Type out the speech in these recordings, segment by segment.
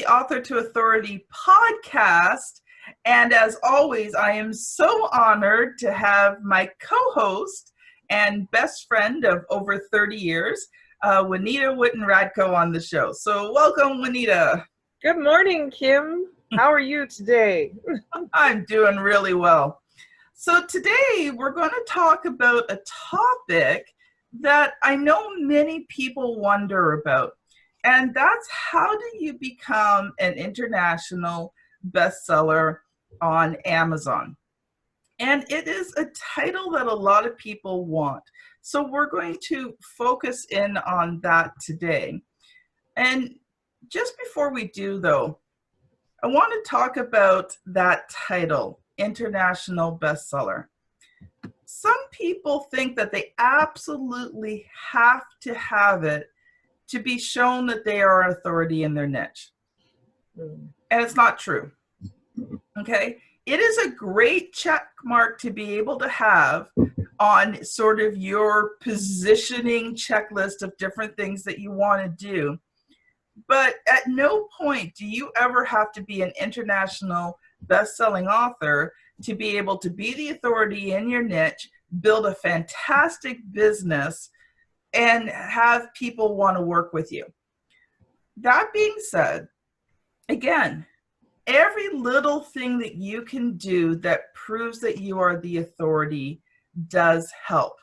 Author to Authority podcast. And as always, I am so honored to have my co-host and best friend of over 30 years, Juanita Wootton-Radko on the show. So welcome, Juanita. Good morning, Kim. How are you today? I'm doing really well. So today we're going to talk about a topic that I know many people wonder about, and that's how do you become an international bestseller on Amazon? And it is a title that a lot of people want. So we're going to focus in on that today. And just before we do, though, I want to talk about that title, International Bestseller. Some people think that they absolutely have to have it to be shown that they are an authority in their niche. And it's not true. Okay? It is a great check mark to be able to have on sort of your positioning checklist of different things that you want to do. But at no point do you ever have to be an international best-selling author to be able to be the authority in your niche, build a fantastic business, and have people want to work with you. That being said, again, every little thing that you can do that proves that you are the authority does help,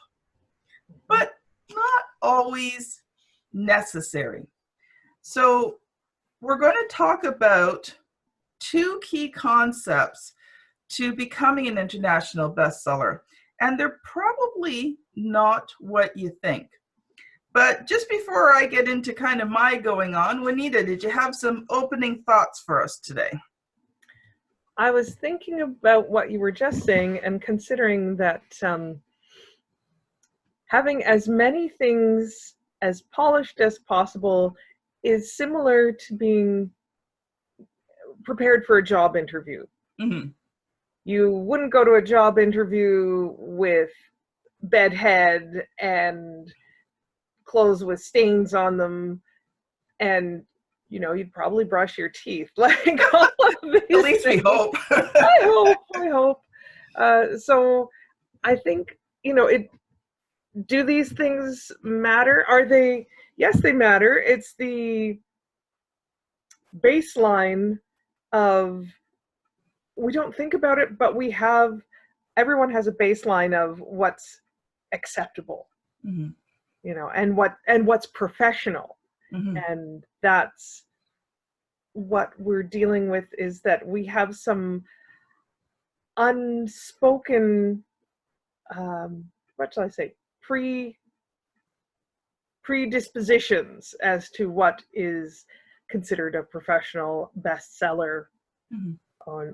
but not always necessary. So we're going to talk about two key concepts to becoming an international bestseller, and they're probably not what you think. But just before I get into kind of my going on, Juanita, did you have some opening thoughts for us today? I was thinking about what you were just saying and considering that having as many things as polished as possible is similar to being prepared for a job interview. Mm-hmm. You wouldn't go to a job interview with bedhead and clothes with stains on them, and you'd probably brush your teeth, like all of these At least things. we hope. I hope. So I think, do these things matter? Are they? Yes, they matter. It's the baseline of, we don't think about it, but everyone has a baseline of what's acceptable, Mm-hmm. And what's professional. Mm-hmm. And that's what we're dealing with, is that we have some unspoken, what shall I say, predispositions as to what is considered a professional bestseller. Mm-hmm.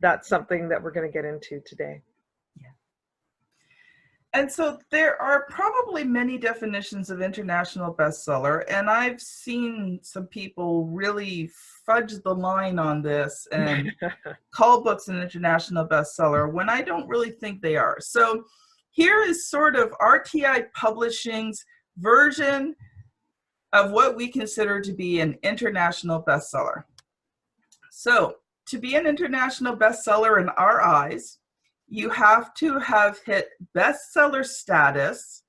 That's something that we're going to get into today. Yeah. And so there are probably many definitions of international bestseller, and I've seen some people really fudge the line on this and call books an international bestseller when I don't really think they are. So here is sort of RTI Publishing's version of what we consider to be an international bestseller. So to be an international bestseller in our eyes, you have to have hit bestseller status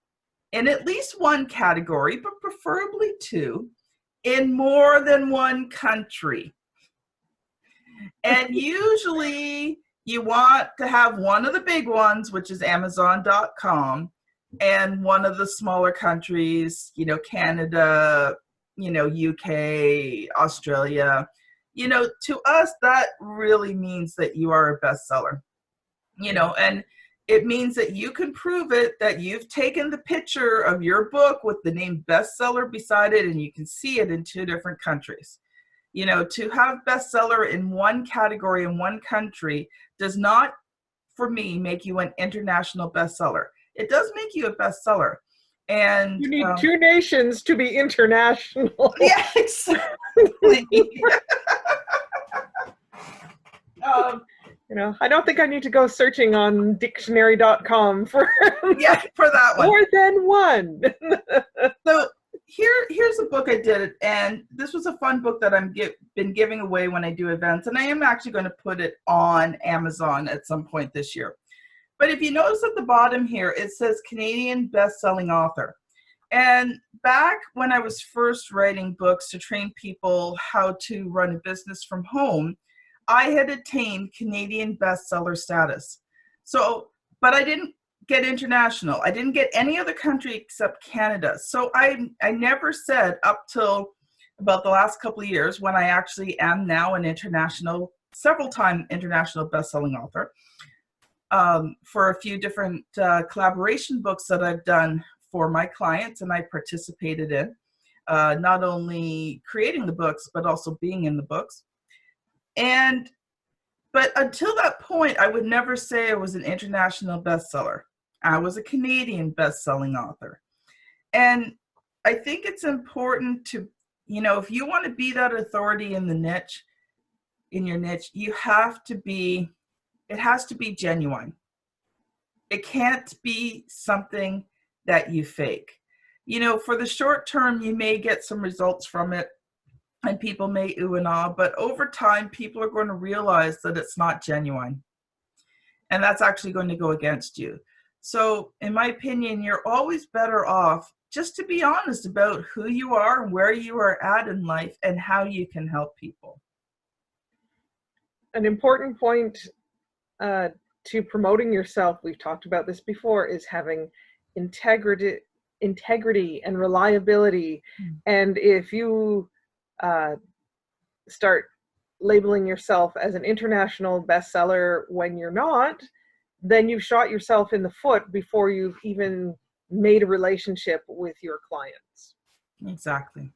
in at least one category, but preferably two, in more than one country. And usually you want to have one of the big ones, which is Amazon.com, and one of the smaller countries, Canada, UK, Australia. To us, that really means that you are a bestseller. And it means that you can prove it, that you've taken the picture of your book with the name bestseller beside it, and you can see it in two different countries. To have bestseller in one category in one country does not, for me, make you an international bestseller. It does make you a bestseller. And you need two nations to be international. Yeah, exactly. I don't think I need to go searching on dictionary.com for for that one. More than one. So here's a book I did, and this was a fun book that been giving away when I do events, and I am actually going to put it on Amazon at some point this year. But if you notice at the bottom here, it says Canadian best-selling author. And back when I was first writing books to train people how to run a business from home, I had attained Canadian bestseller status. So, but I didn't get international. I didn't get any other country except Canada. So I never said up till about the last couple of years, when I actually am now an international, several-time international best-selling author, for a few different collaboration books that I've done for my clients and I participated in, not only creating the books, but also being in the books. But until that point, I would never say I was an international bestseller. I was a Canadian best-selling author. And I think it's important to, if you want to be that authority in the niche, in your niche, it has to be genuine. It can't be something that you fake. For the short term, you may get some results from it and people may ooh and ah, but over time, people are going to realize that it's not genuine. And that's actually going to go against you. So in my opinion, you're always better off just to be honest about who you are and where you are at in life and how you can help people. An important point to promoting yourself, we've talked about this before, is having integrity and reliability. And if you start labeling yourself as an international bestseller when you're not, then you've shot yourself in the foot before you've even made a relationship with your clients. Exactly.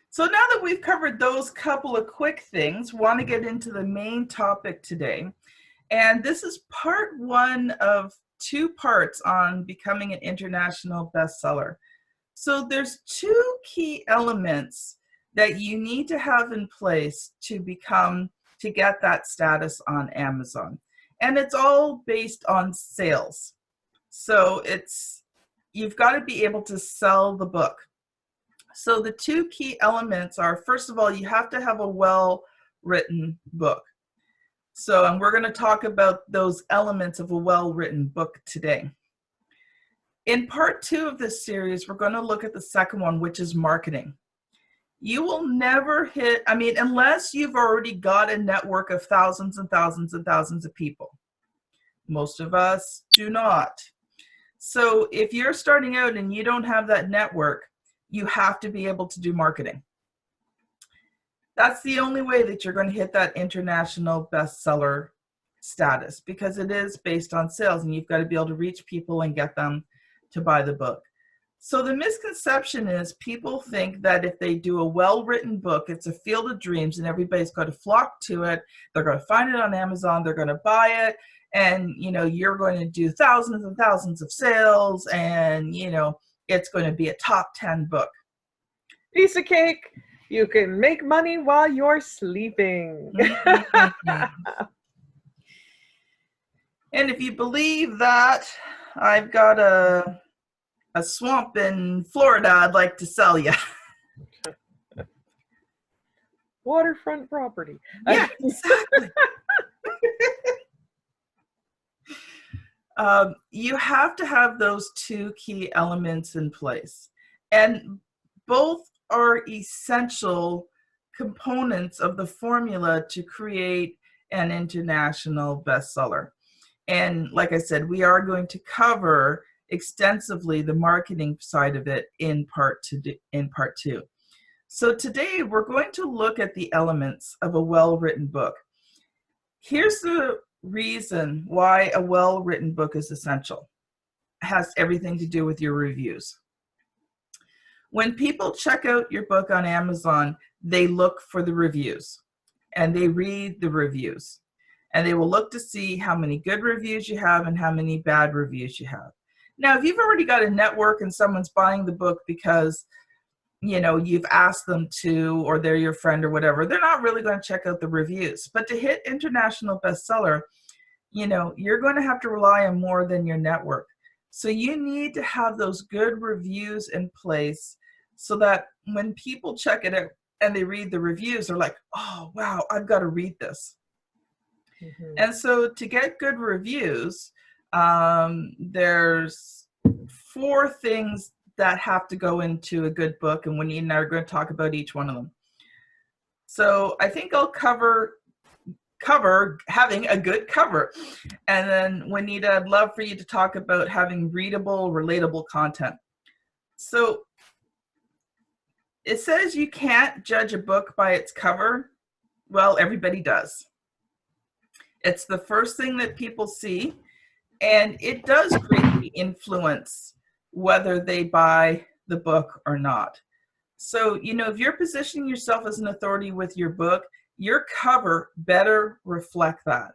So now that we've covered those couple of quick things, want to get into the main topic today. And this is part one of 2 parts on becoming an international bestseller. So there's 2 key elements that you need to have in place to get that status on Amazon. And it's all based on sales. So you've got to be able to sell the book. So the 2 key elements are, first of all, you have to have a well-written book. So, and we're going to talk about those elements of a well-written book today. In part 2 of this series, we're going to look at the second one, which is marketing. You will never hit, unless you've already got a network of thousands and thousands and thousands of people. Most of us do not. So if you're starting out and you don't have that network, you have to be able to do marketing. That's the only way that you're going to hit that international bestseller status, because it is based on sales and you've got to be able to reach people and get them to buy the book. So the misconception is people think that if they do a well-written book, it's a field of dreams and everybody's going to flock to it. They're going to find it on Amazon. They're going to buy it. And, you're going to do thousands and thousands of sales and, it's going to be a top 10 book. Piece of cake. You can make money while you're sleeping. And if you believe that, I've got a swamp in Florida I'd like to sell you. Waterfront property. Yeah, exactly. You have to have those 2 key elements in place. And both are essential components of the formula to create an international bestseller. And like I said, we are going to cover extensively the marketing side of it in part 2. So today we're going to look at the elements of a well-written book. Here's the reason why a well-written book is essential. It has everything to do with your reviews. When people check out your book on Amazon, they look for the reviews and they read the reviews, and they will look to see how many good reviews you have and how many bad reviews you have. Now, if you've already got a network and someone's buying the book because, you've asked them to, or they're your friend or whatever, they're not really going to check out the reviews. But to hit international bestseller, you're going to have to rely on more than your network. So you need to have those good reviews in place so that when people check it out and they read the reviews, they're like, oh, wow, I've got to read this. Mm-hmm. And so to get good reviews, there's 4 things that have to go into a good book, and Juanita and I are going to talk about each one of them. So I think I'll cover having a good cover. And then Juanita, I'd love for you to talk about having readable, relatable content. So it says you can't judge a book by its cover. Well, everybody does. It's the first thing that people see, and it does greatly influence whether they buy the book or not. So, you know, if you're positioning yourself as an authority with your book, your cover better reflect that.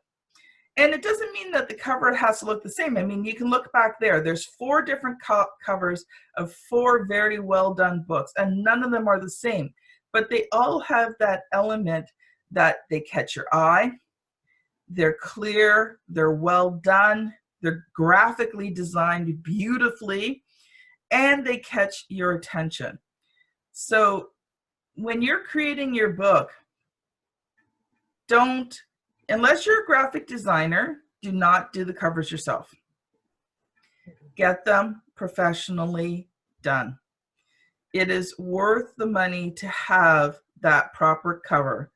And it doesn't mean that the cover has to look the same. I mean, you can look back there. There's 4 different covers of 4 very well done books, and none of them are the same. But they all have that element that they catch your eye, they're clear, they're well done, they're graphically designed beautifully, and they catch your attention. So when you're creating your book, unless you're a graphic designer, do not do the covers yourself. Get them professionally done. It is worth the money to have that proper cover.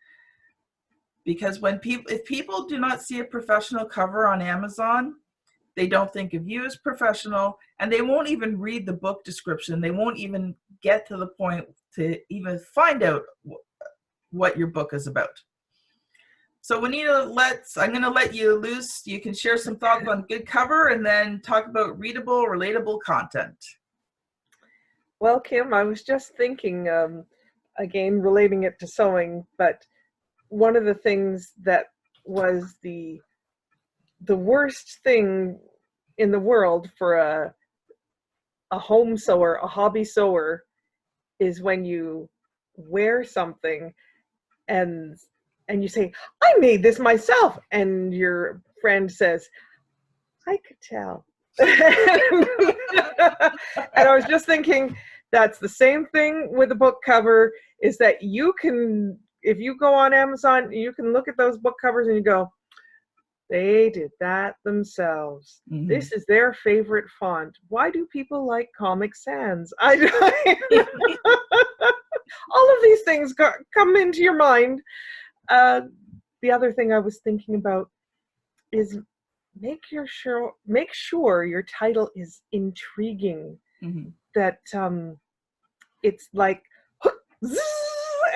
Because if people do not see a professional cover on Amazon, they don't think of you as professional, and they won't even read the book description. They won't even get to the point to even find out what your book is about. So Juanita, I'm going to let you loose. You can share some thoughts on good cover and then talk about readable, relatable content. Well, Kim, I was just thinking, again, relating it to sewing, but one of the things that was the worst thing in the world for a home sewer, a hobby sewer, is when you wear something and you say, I made this myself, and your friend says, I could tell. And I was just thinking, that's the same thing with a book cover, is that you can, if you go on Amazon, you can look at those book covers and you go, they did that themselves. Mm-hmm. This is their favorite font. Why do people like Comic Sans? All of these things come into your mind. The other thing I was thinking about is make sure your title is intriguing. Mm-hmm. That it's like,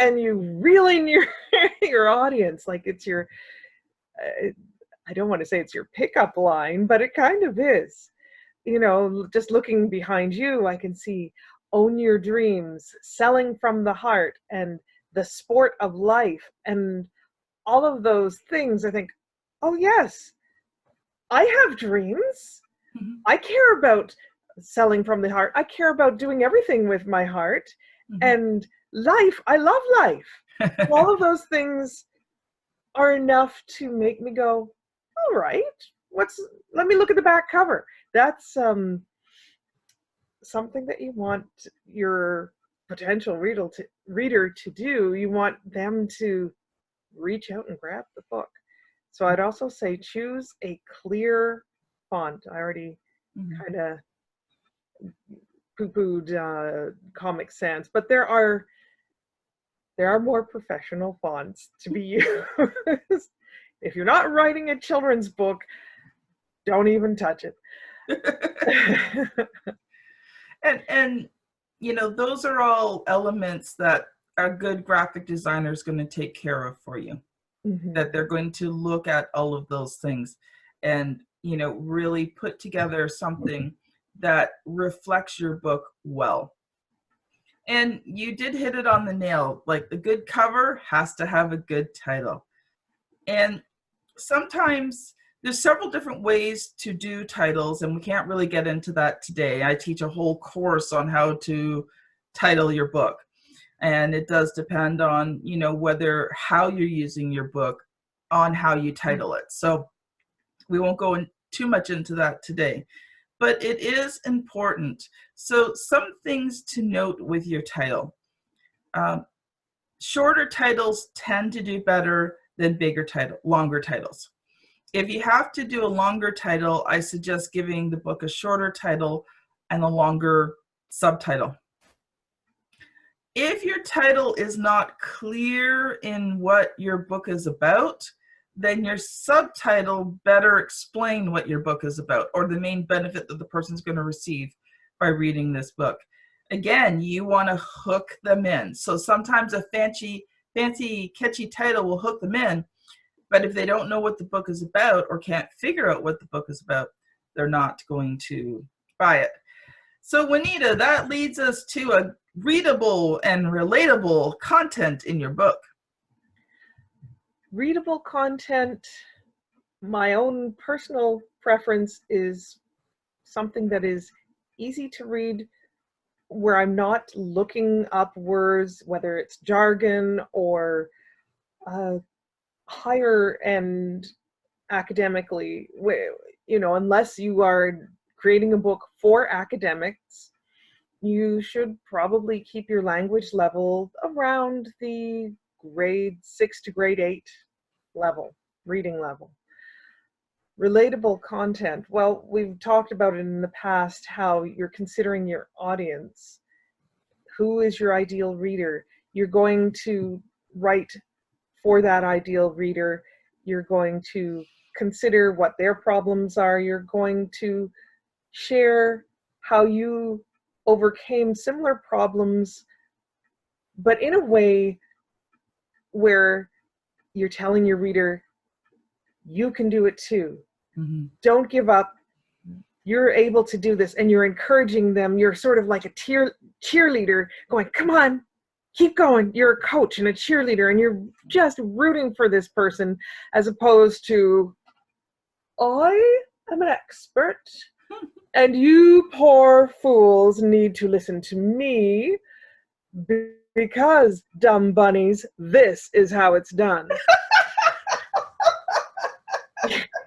and you reel in your audience, like it's your. I don't want to say it's your pickup line, but it kind of is. You know, just looking behind you, I can see Own Your Dreams, Selling from the Heart, and The Sport of Life, and all of those things. I think, oh yes, I have dreams. Mm-hmm. I care about selling from the heart. I care about doing everything with my heart. Mm-hmm. And life, I love life. All of those things are enough to make me go, all right, let me look at the back cover. That's something that you want your potential reader to do. You want them to reach out and grab the book. So I'd also say choose a clear font. I already kind of poo-pooed Comic Sans, but there are more professional fonts to be used. If you're not writing a children's book, don't even touch it. And you know, those are all elements that a good graphic designer is going to take care of for you. Mm-hmm. That they're going to look at all of those things and, you know, really put together something that reflects your book well. And you did hit it on the nail. Like, the good cover has to have a good title. And sometimes there's several different ways to do titles, and we can't really get into that today. I teach a whole course on how to title your book. And it does depend on, you know, how you're using your book on how you title it. So we won't go too much into that today. but it is important. So some things to note with your title. Shorter titles tend to do better than longer titles. If you have to do a longer title, I suggest giving the book a shorter title and a longer subtitle. If your title is not clear in what your book is about, then your subtitle better explain what your book is about, or the main benefit that the person's going to receive by reading this book. Again, you want to hook them in. So sometimes a fancy, catchy title will hook them in, but if they don't know what the book is about or can't figure out what the book is about, they're not going to buy it. So Juanita, that leads us to a readable and relatable content in your book. Readable content, my own personal preference is something that is easy to read, where I'm not looking up words, whether it's jargon or higher end academically, you know, unless you are creating a book for academics, you should probably keep your language level around the grade 6 to grade 8 level, reading level. Relatable content, well, we've talked about it in the past, how you're considering your audience. Who is your ideal reader? You're going to write for that ideal reader. You're going to consider what their problems are. You're going to share how you overcame similar problems, but in a way where you're telling your reader, you can do it too. Mm-hmm. Don't give up. You're able to do this, and you're encouraging them. You're sort of like a cheerleader going, come on, keep going. You're a coach and a cheerleader, and you're just rooting for this person, as opposed to, I am an expert, and you poor fools need to listen to me, because, dumb bunnies, this is how it's done.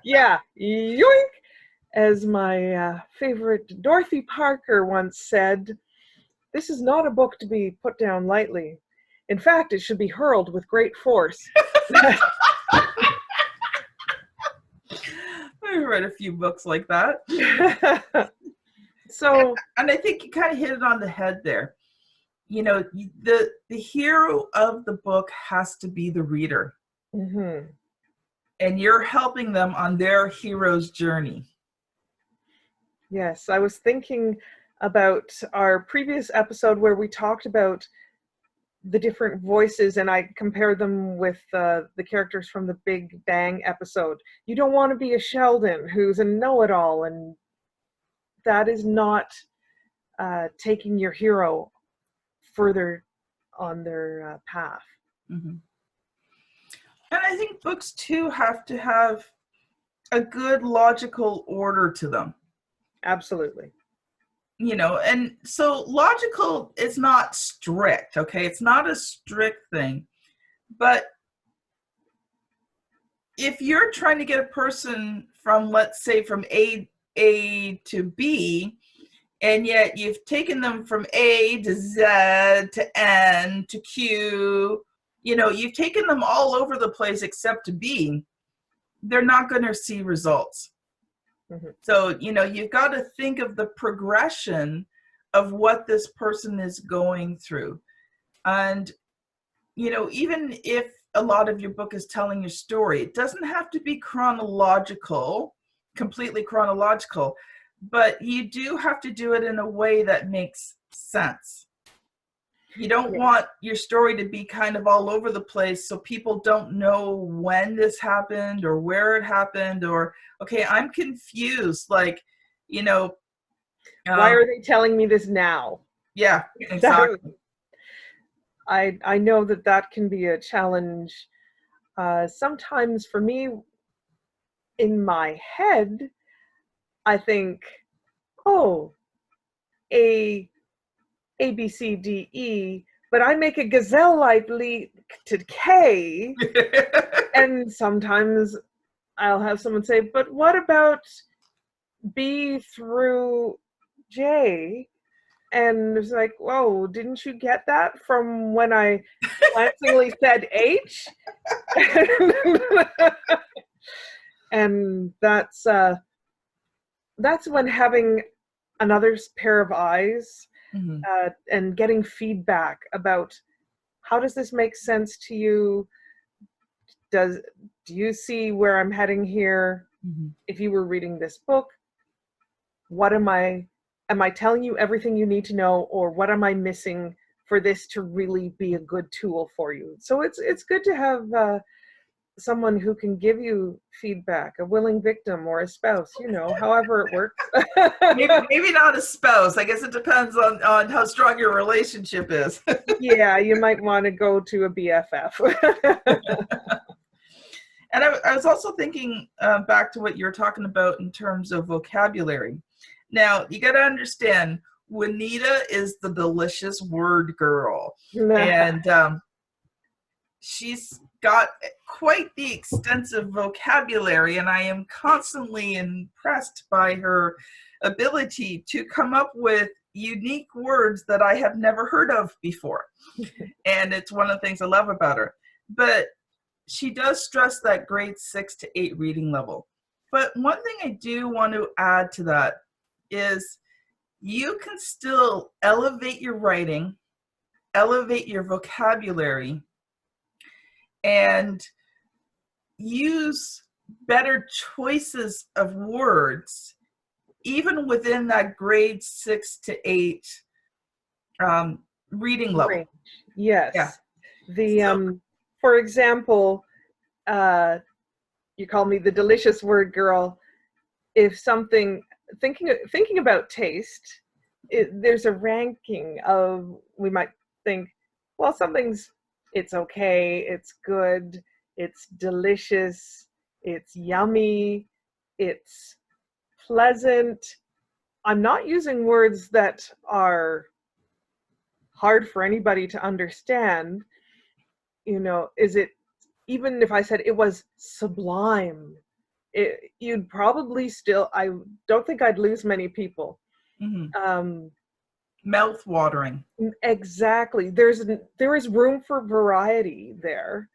Yeah, yoink! As my favorite Dorothy Parker once said, this is not a book to be put down lightly. In fact, it should be hurled with great force. I've read a few books like that. So, and I think you kind of hit it on the head there. You know, the hero of the book has to be the reader. mm-hmm. And you're helping them on their hero's journey. Yes, I was thinking about our previous episode where we talked about the different voices, and I compared them with the characters from the Big Bang episode. You don't want to be a Sheldon who's a know-it-all, and that is not taking your hero further on their path. Mm-hmm. And I think books too have to have a good logical order to them. Absolutely. You know, and so logical is not strict, okay? It's not a strict thing. But if you're trying to get a person from, let's say, from A to B, and yet you've taken them from A to Z to N to Q, you know, you've taken them all over the place except to B, they're not going to see results. Mm-hmm. So, you know, you've got to think of the progression of what this person is going through. And, you know, even if a lot of your book is telling your story, it doesn't have to be chronological, completely chronological, but you do have to do it in a way that makes sense. You don't want your story to be kind of all over the place so people don't know when this happened or where it happened, or, okay, I'm confused. Like, you know. Why are they telling me this now? Yeah, exactly. I know that can be a challenge. Sometimes for me, in my head, I think, oh, A, B, C, D, E, but I make a gazelle-like leap to K, and sometimes I'll have someone say, but what about B through J. And it's like, whoa, didn't you get that from when I glancingly said H? And that's when having another pair of eyes and getting feedback about how does this make sense to you? Do you see where I'm heading here? If you were reading this book, what am I telling you everything you need to know, or what am I missing for this to really be a good tool for you? So it's good to have someone who can give you feedback, a willing victim or a spouse, however it works. maybe not a spouse. I guess it depends on how strong your relationship is. Yeah, you might want to go to a BFF. And I was also thinking back to what you were talking about in terms of vocabulary. Now, you got to understand, Juanita is the delicious word girl. And she's got quite the extensive vocabulary, and I am constantly impressed by her ability to come up with unique words that I have never heard of before. And it's one of the things I love about her. But she does stress that grade 6 to 8 reading level. But one thing I do want to add to that is you can still elevate your writing, elevate your vocabulary, and use better choices of words, even within that grade 6 to 8 reading level. Range. Yes. Yeah. For example, you call me the delicious word girl. If something, thinking about taste, there's a ranking of, we might think, well, it's okay, it's good, it's delicious, it's yummy, it's pleasant. I'm not using words that are hard for anybody to understand. Is it, even if I said it was sublime, you'd probably still, I don't think I'd lose many people. Mouth watering. Exactly. There is room for variety there.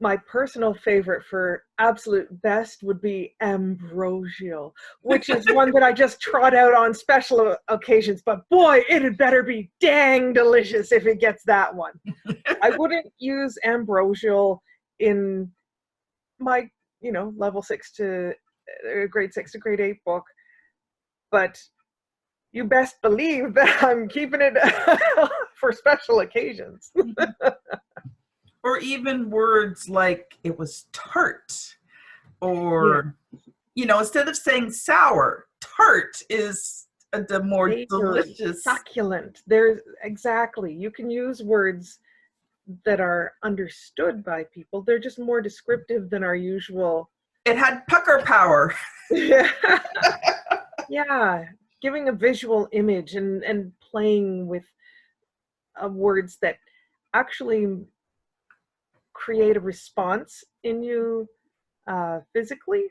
My personal favorite for absolute best would be ambrosial, which is one that I just trot out on special occasions, but boy, it had better be dang delicious if it gets that one. I wouldn't use ambrosial in my, level 6 to grade 6 to grade 8 book, but you best believe that I'm keeping it for special occasions. Or even words like it was tart, or, instead of saying sour, tart is the more delicious. Succulent. Exactly. You can use words that are understood by people. They're just more descriptive than our usual. It had pucker power. Yeah. Yeah. Giving a visual image and playing with words that actually create a response in you physically.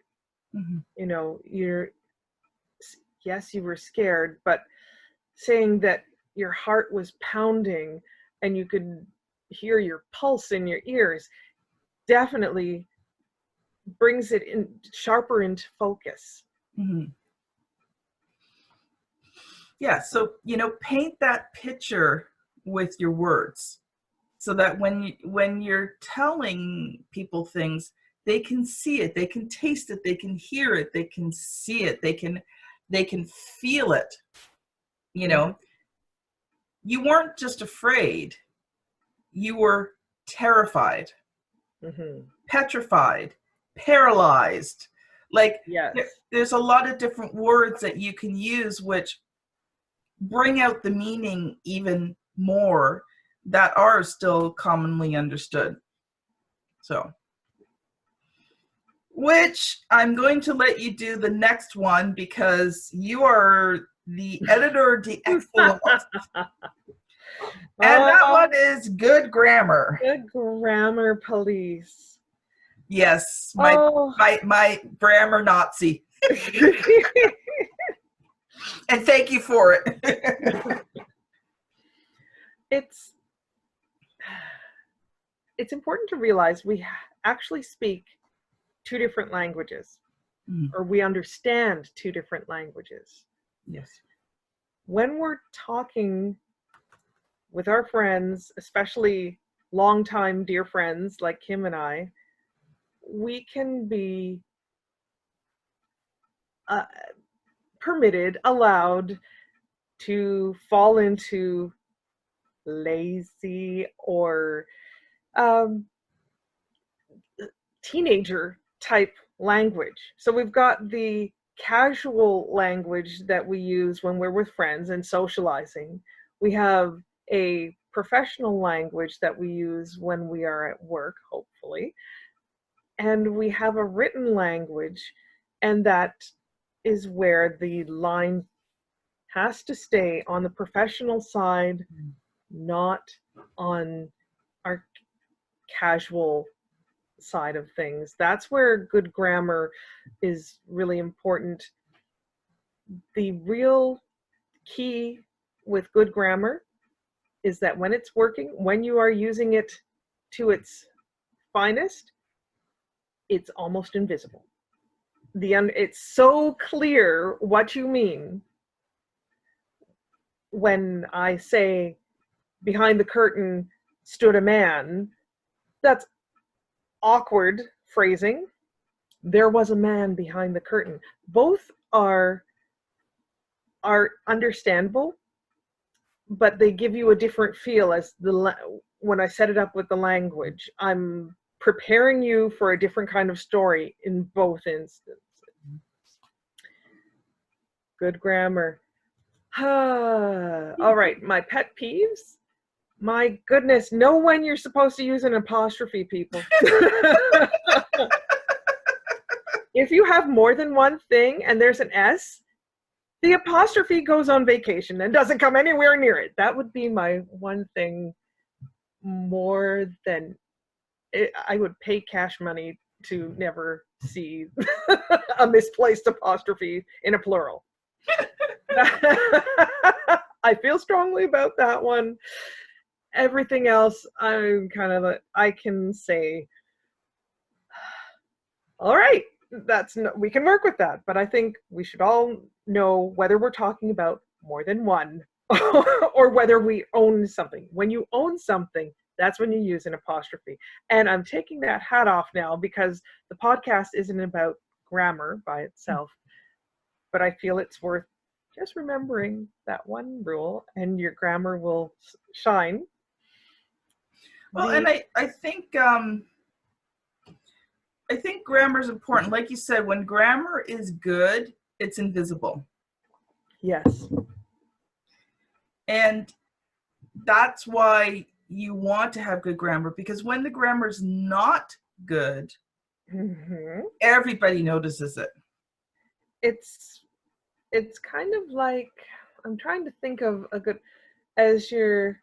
Yes, you were scared, but saying that your heart was pounding and you could hear your pulse in your ears definitely brings it in sharper into focus. Yeah, so paint that picture with your words, so that when you're telling people things, they can see it, they can taste it, they can hear it, they can see it, they can feel it. You weren't just afraid, you were terrified, petrified, paralyzed. Yes. There's a lot of different words that you can use which bring out the meaning even more, that are still commonly understood. So, which I'm going to let you do the next one, because you are the editor de excellence. And that one is good grammar. Good grammar police. Yes, Oh. my grammar Nazi. And thank you for it. It's important to realize we actually speak two different languages, or we understand two different languages. Yes. When we're talking with our friends, especially longtime dear friends like Kim and I, we can be allowed to fall into lazy or teenager type language. So we've got the casual language that we use when we're with friends and socializing. We have a professional language that we use when we are at work, hopefully. And we have a written language, and that is where the line has to stay on the professional side, not on our casual side of things. That's where good grammar is really important. The real key with good grammar is that when it's working, when you are using it to its finest, it's almost invisible. It's so clear what you mean. When I say, behind the curtain stood a man, that's awkward phrasing. There was a man behind the curtain. Both are understandable, but they give you a different feel as when I set it up with the language. I'm preparing you for a different kind of story in both instances. Good grammar. All right, my pet peeves. My goodness, know when you're supposed to use an apostrophe, people. If you have more than one thing and there's an S, the apostrophe goes on vacation and doesn't come anywhere near it. That would be my one thing more than I would pay cash money to never see a misplaced apostrophe in a plural. I feel strongly about that one. Everything else, I'm kind of I can say, all right, we can work with that. But I think we should all know whether we're talking about more than one or whether we own something. When you own something, that's when you use an apostrophe. And I'm taking that hat off now because the podcast isn't about grammar by itself, but I feel it's worth just remembering that one rule and your grammar will shine. Well, and I think grammar is important. Like you said, when grammar is good, it's invisible. Yes. And that's why you want to have good grammar, because when the grammar is not good, everybody notices it. It's kind of like, I'm trying to think of a good, as you're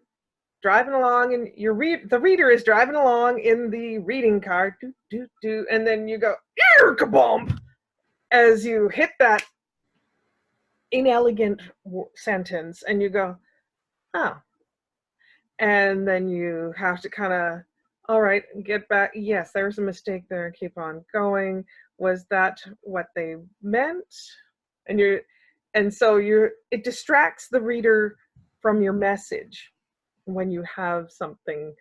driving along and the reader is driving along in the reading car, and then you go, ear kabomp, as you hit that inelegant sentence, and you go, oh. And then you have to kind of, all right, get back. Yes, there's a mistake there. Keep on going. Was that what they meant? And so it distracts the reader from your message when you have something.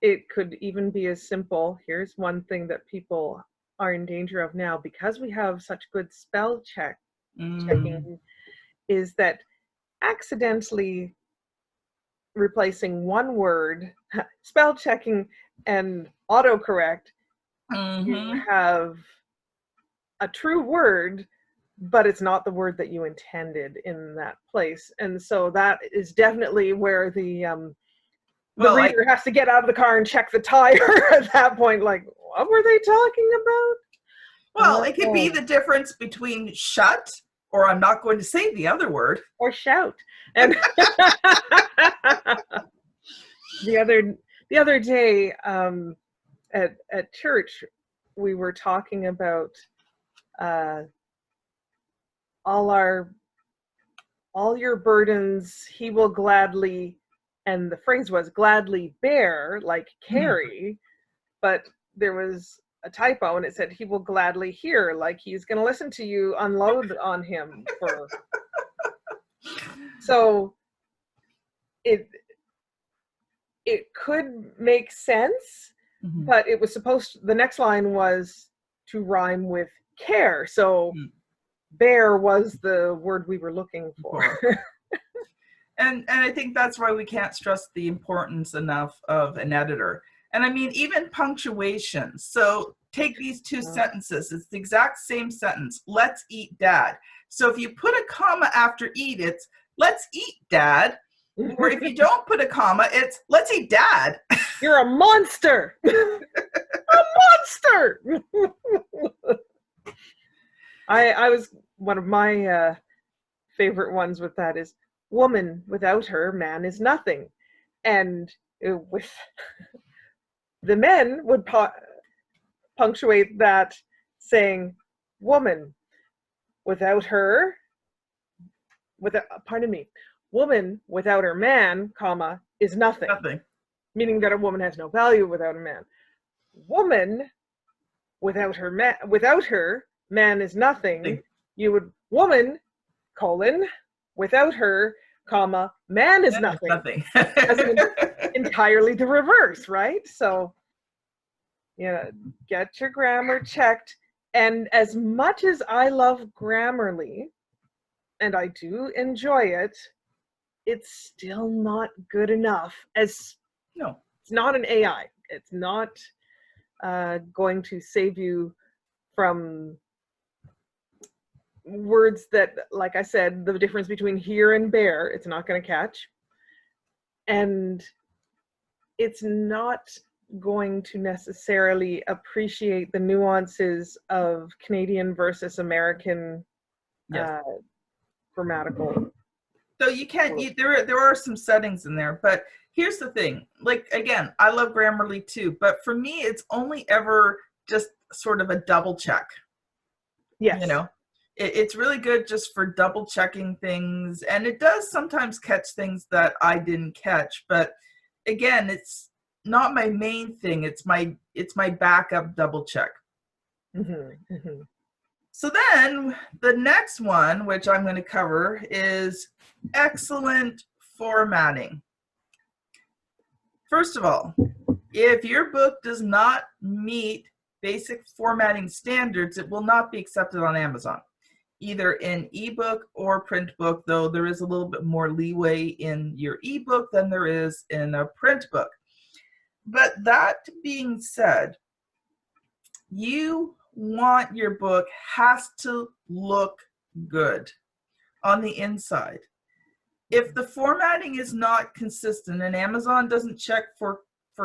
It could even be as simple. Here's one thing that people are in danger of now, because we have such good spell checking, is that accidentally replacing one word, spell checking and autocorrect, you have a true word, but it's not the word that you intended in that place. And so that is definitely where the reader has to get out of the car and check the tire at that point. Like, what were they talking about? Well, it could be the difference between shut or I'm not going to say the other word. Or shout. And the other day at church, we were talking about all your burdens he will gladly, and the phrase was gladly bear, like carry, but there was a typo and it said he will gladly hear, like he's going to listen to you unload on him for. So it could make sense, but it was the next line was to rhyme with care. So bear was the word we were looking for. And I think that's why we can't stress the importance enough of an editor. And I mean, even punctuation. So take these two sentences. It's the exact same sentence. Let's eat, Dad. So if you put a comma after eat, it's let's eat, Dad. Or if you don't put a comma, it's let's eat, Dad. You're a monster. A monster. I was, one of my favorite ones with that is, woman without her, man is nothing. And with the men would punctuate that saying, woman without her, woman without her man, comma, is nothing. Nothing. Meaning that a woman has no value without a man. Woman without her man is nothing. You would, woman, colon, without her, comma, man is nothing. Nothing. Entirely the reverse, right? So, yeah, get your grammar checked. And as much as I love Grammarly, and I do enjoy it, it's still not good enough. It's not an AI. It's not going to save you from words that, like I said, the difference between here and bear, it's not going to catch. And it's not going to necessarily appreciate the nuances of Canadian versus American grammatical. So you can't, there are some settings in there, but here's the thing. Like, again, I love Grammarly too, but for me, it's only ever just sort of a double check. Yes. You know, it's really good just for double checking things. And it does sometimes catch things that I didn't catch, but again, it's not my main thing. It's my backup double check. So then the next one, which I'm going to cover, is excellent formatting. First of all, if your book does not meet basic formatting standards, it will not be accepted on Amazon, either in ebook or print book, though there is a little bit more leeway in your ebook than there is in a print book. But that being said, you want your book has to look good on the inside. If the formatting is not consistent, and Amazon doesn't check for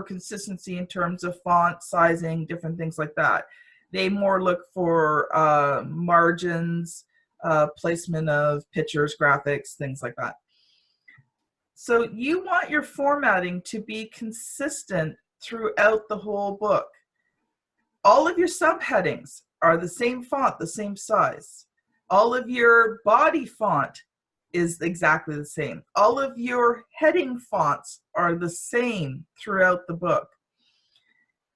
consistency in terms of font, sizing, different things like that, they more look for margins, placement of pictures, graphics, things like that. So you want your formatting to be consistent throughout the whole book. All of your subheadings are the same font, the same size. All of your body font is exactly the same. All of your heading fonts are the same throughout the book.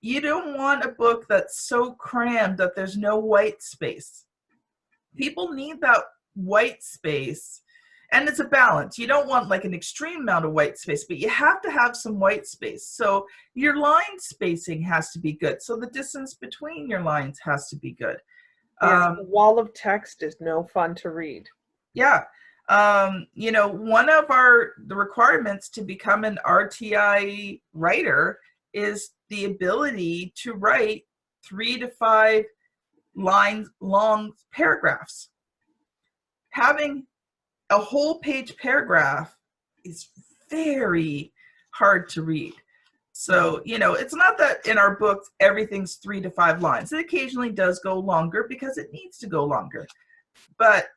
You don't want a book that's so crammed that there's no white space. People need that white space, and it's a balance. You don't want like an extreme amount of white space, but you have to have some white space. So your line spacing has to be good. So the distance between your lines has to be good. Yeah, the wall of text is no fun to read. Yeah. You know, one of the requirements to become an RTI writer is the ability to write 3 to 5 lines long paragraphs. Having a whole page paragraph is very hard to read. So, you know, it's not that in our books everything's 3 to 5 lines. It occasionally does go longer because it needs to go longer. But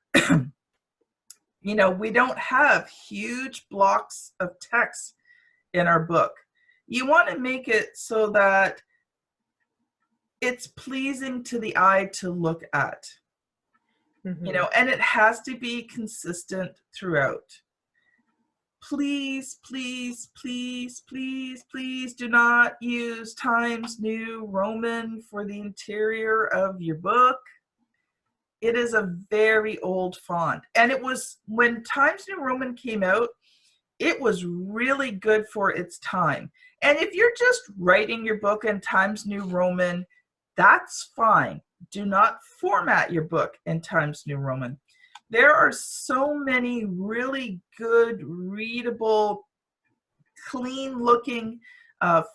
you know, we don't have huge blocks of text in our book. You want to make it so that it's pleasing to the eye to look at. Mm-hmm. You know, and it has to be consistent throughout. Please, please, please, please, please do not use Times New Roman for the interior of your book. It is a very old font. And it was, when Times New Roman came out, it was really good for its time. And if you're just writing your book in Times New Roman, that's fine. Do not format your book in Times New Roman. There are so many really good, readable, clean-looking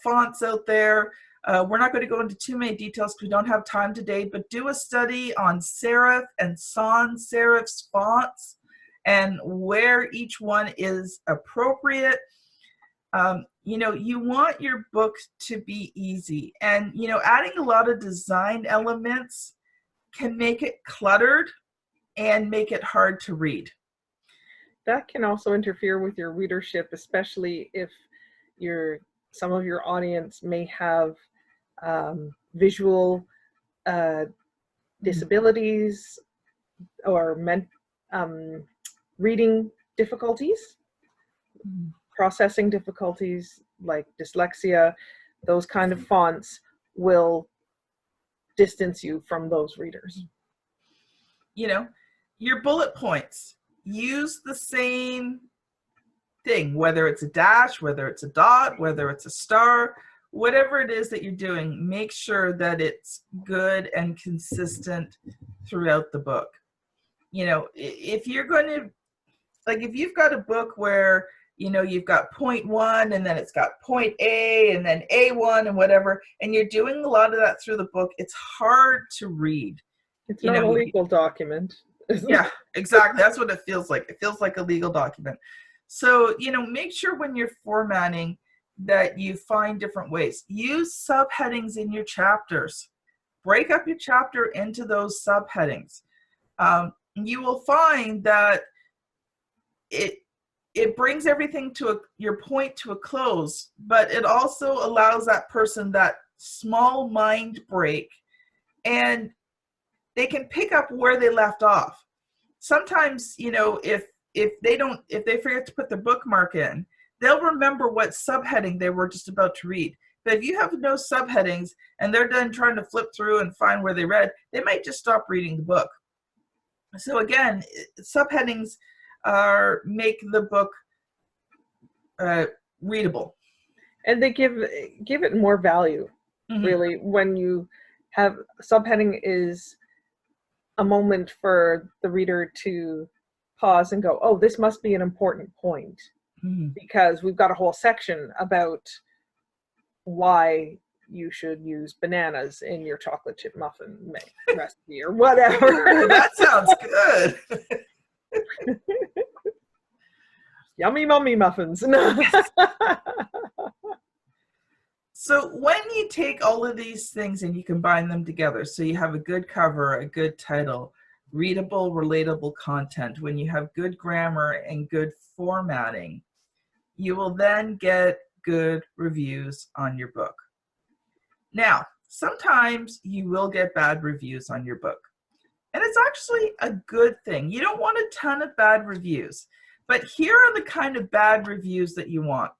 fonts out there. We're not going to go into too many details because we don't have time today, but do a study on serif and sans serifs fonts and where each one is appropriate. You know, you want your book to be easy, and, you know, adding a lot of design elements can make it cluttered and make it hard to read. That can also interfere with your readership, especially if some of your audience may have visual disabilities or reading difficulties, processing difficulties like dyslexia. Those kind of fonts will distance you from those readers. You know, your bullet points, use the same thing, whether it's a dash, whether it's a dot, whether it's a star, whatever it is that you're doing, make sure that it's good and consistent throughout the book. You know, if you're going to, like, if you've got a book where, you know, you've got point 1 and then it's got point A and then A1 and whatever, and you're doing a lot of that through the book, it's hard to read. It's not a legal document. Yeah, exactly. That's what it feels like. It feels like a legal document. So, you know, make sure when you're formatting that you find different ways. Use subheadings in your chapters. Break up your chapter into those subheadings. You will find that it brings everything to your point to a close, but it also allows that person that small mind break, and they can pick up where they left off. Sometimes, you know, if they forget to put the bookmark in, they'll remember what subheading they were just about to read. But if you have no subheadings and they're done trying to flip through and find where they read, they might just stop reading the book. So again, subheadings make the book readable. And they give it more value, really, when you have subheading is a moment for the reader to pause and go, oh, this must be an important point, because we've got a whole section about why you should use bananas in your chocolate chip muffin recipe or whatever. Ooh, that sounds good. Yummy mummy muffins. So when you take all of these things and you combine them together, so you have a good cover, a good title, readable, relatable content, when you have good grammar and good formatting, you will then get good reviews on your book. Now, sometimes you will get bad reviews on your book, and it's actually a good thing. You don't want a ton of bad reviews, but here are the kind of bad reviews that you want.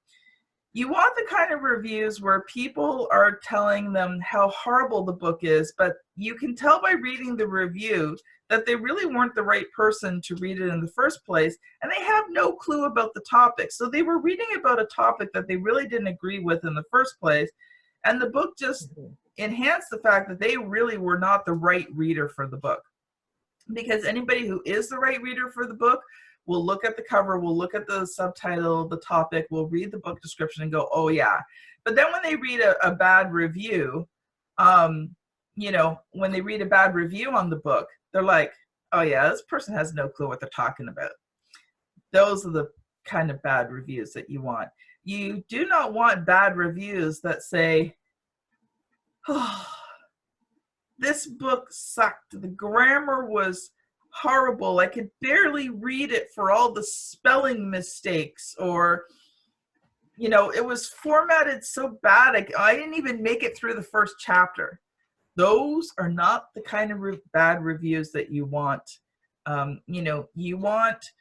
You want the kind of reviews where people are telling them how horrible the book is, but you can tell by reading the review that they really weren't the right person to read it in the first place, and they have no clue about the topic. So they were reading about a topic that they really didn't agree with in the first place, and the book just enhanced the fact that they really were not the right reader for the book. Because anybody who is the right reader for the book will look at the cover, will look at the subtitle, the topic, will read the book description and go, oh yeah. But then when they read a bad review, you know, when they read a bad review on the book, they're like, oh yeah, this person has no clue what they're talking about. Those are the kind of bad reviews that you want. You do not want bad reviews that say, oh, this book sucked. The grammar was horrible. I could barely read it for all the spelling mistakes, or, you know, it was formatted so bad I didn't even make it through the first chapter. those are not the kind of bad reviews that you want. You know, you want,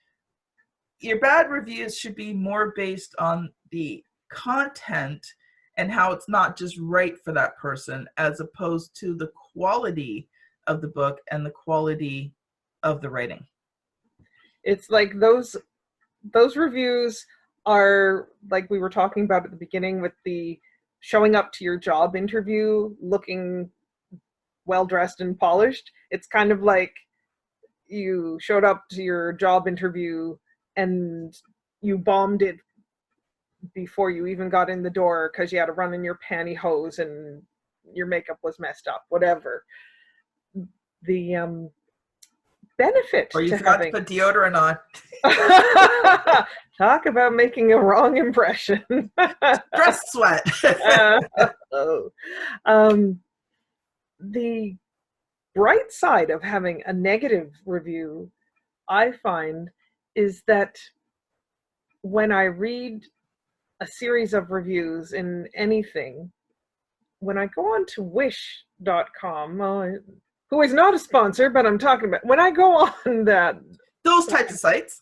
your bad reviews should be more based on the content and how it's not just right for that person, as opposed to the quality of the book and the quality of the writing. It's like those reviews are like we were talking about at the beginning with the showing up to your job interview looking well dressed and polished. It's kind of like you showed up to your job interview and you bombed it before you even got in the door because you had to run in your pantyhose and your makeup was messed up, whatever. The benefit or you to forgot having to put deodorant on. talk about making a wrong impression. Dress sweat. The bright side of having a negative review, I find, is that when I read a series of reviews in anything, when I go on to wish.com, who is not a sponsor, but I'm talking about, when I go on that, those types of sites,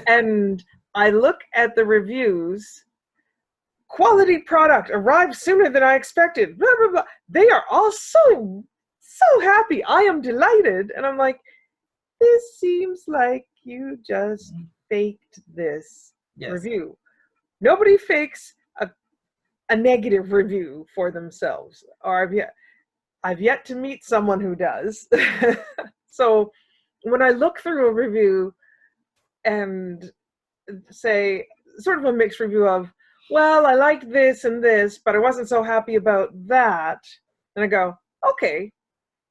and I look at the reviews, quality product arrived sooner than I expected, blah, blah, blah. They are all so happy. I am delighted. And I'm like, this seems like you just faked this review. Nobody fakes a negative review for themselves, or I've yet to meet someone who does. So when I look through a review and say sort of a mixed review of, well, I liked this and this, but I wasn't so happy about that, and I go, okay,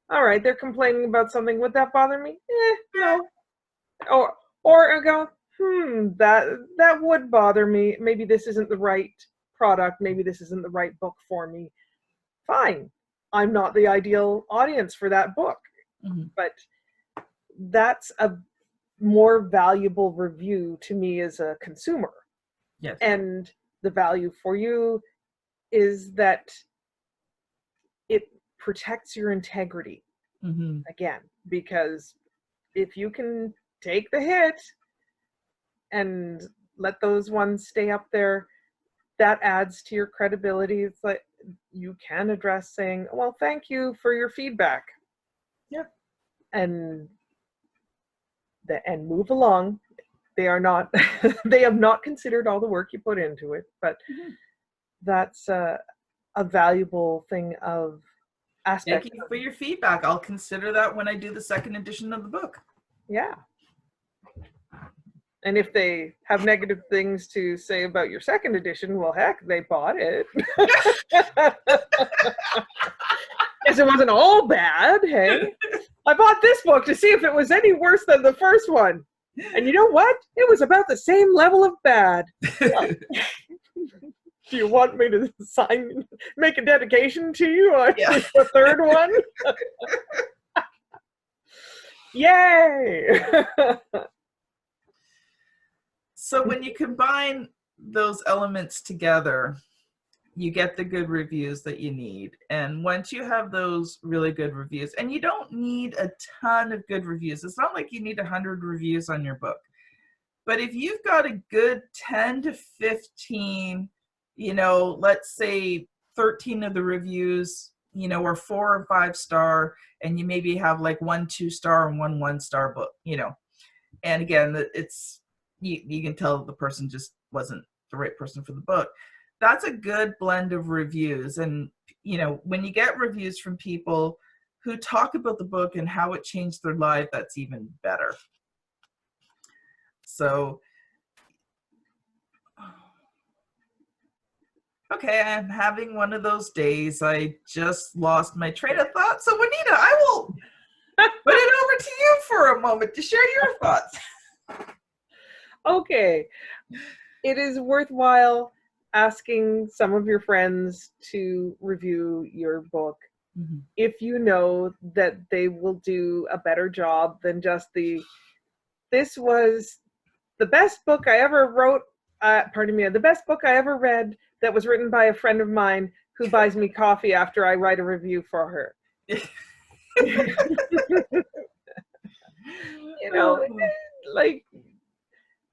all right, they're complaining about something. Would that bother me? No. Or I go, that would bother me. Maybe this isn't the right product. Maybe this isn't the right book for me. Fine. I'm not the ideal audience for that book. Mm-hmm. But that's a more valuable review to me as a consumer. Yes. And the value for you is that it protects your integrity. Mm-hmm. Again, because if you can take the hit and let those ones stay up there, that adds to your credibility. It's like you can address saying, well, thank you for your feedback. Yep. And move along. They are not, they have not considered all the work you put into it, but that's a valuable thing of aspect. Thank you for your feedback. I'll consider that when I do the second edition of the book. Yeah. And if they have negative things to say about your second edition, well, heck, they bought it. Yes, it wasn't all bad, hey? I bought this book to see if it was any worse than the first one. And you know what? It was about the same level of bad. Do you want me to make a dedication to you on the third one? Yay! So when you combine those elements together, you get the good reviews that you need. And once you have those really good reviews, and you don't need a ton of good reviews. It's not like you need 100 reviews on your book. But if you've got a good 10 to 15, let's say 13 of the reviews, are 4 or 5 star, and you maybe have like 1 2-star and 1 1-star book, And again, it's, you can tell the person just wasn't the right person for the book. That's a good blend of reviews. And, when you get reviews from people who talk about the book and how it changed their life, that's even better. So, okay, I'm having one of those days. I just lost my train of thought. So, Juanita, I will put it over to you for a moment to share your thoughts. Okay. It is worthwhile asking some of your friends to review your book if you know that they will do a better job than just this was the best book I ever wrote, the best book I ever read that was written by a friend of mine who buys me coffee after I write a review for her. You know, like,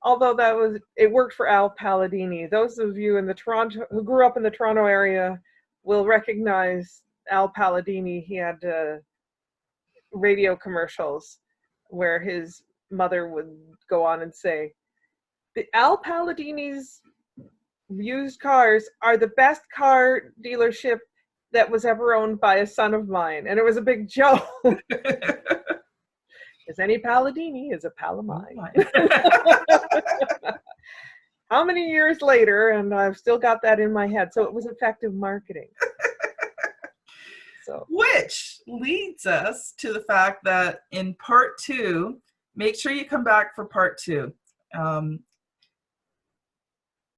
although it worked for Al Palladini. Those of you who grew up in the Toronto area will recognize Al Palladini. He had radio commercials where his mother would go on and say, "The Al Palladini's used cars are the best car dealership that was ever owned by a son of mine." And it was a big joke. Because any Palladini is a pal of mine. How many years later, and I've still got that in my head. So it was effective marketing. So, which leads us to the fact that in part 2, make sure you come back for part 2.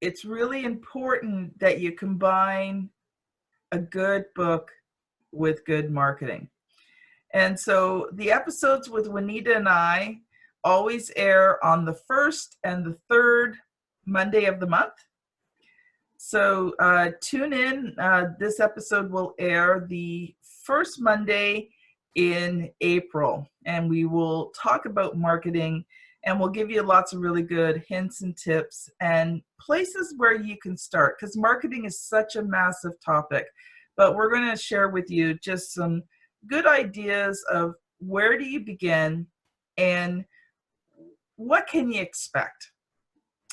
It's really important that you combine a good book with good marketing. And so the episodes with Juanita and I always air on the 1st and the 3rd Monday of the month. So tune in. This episode will air the first Monday in April, and we will talk about marketing, and we'll give you lots of really good hints and tips and places where you can start, because marketing is such a massive topic. But we're going to share with you just some good ideas of where do you begin and what can you expect.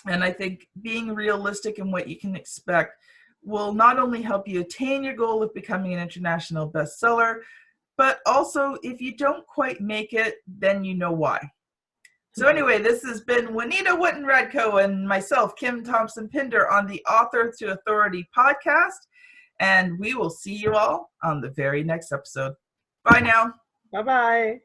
And I think being realistic in what you can expect will not only help you attain your goal of becoming an international bestseller, but also if you don't quite make it, then you know why. So anyway, this has been Juanita Wootton-Radko and myself, Kim Thompson-Pinder, on the Author to Authority podcast. And we will see you all on the very next episode. Bye now. Bye-bye.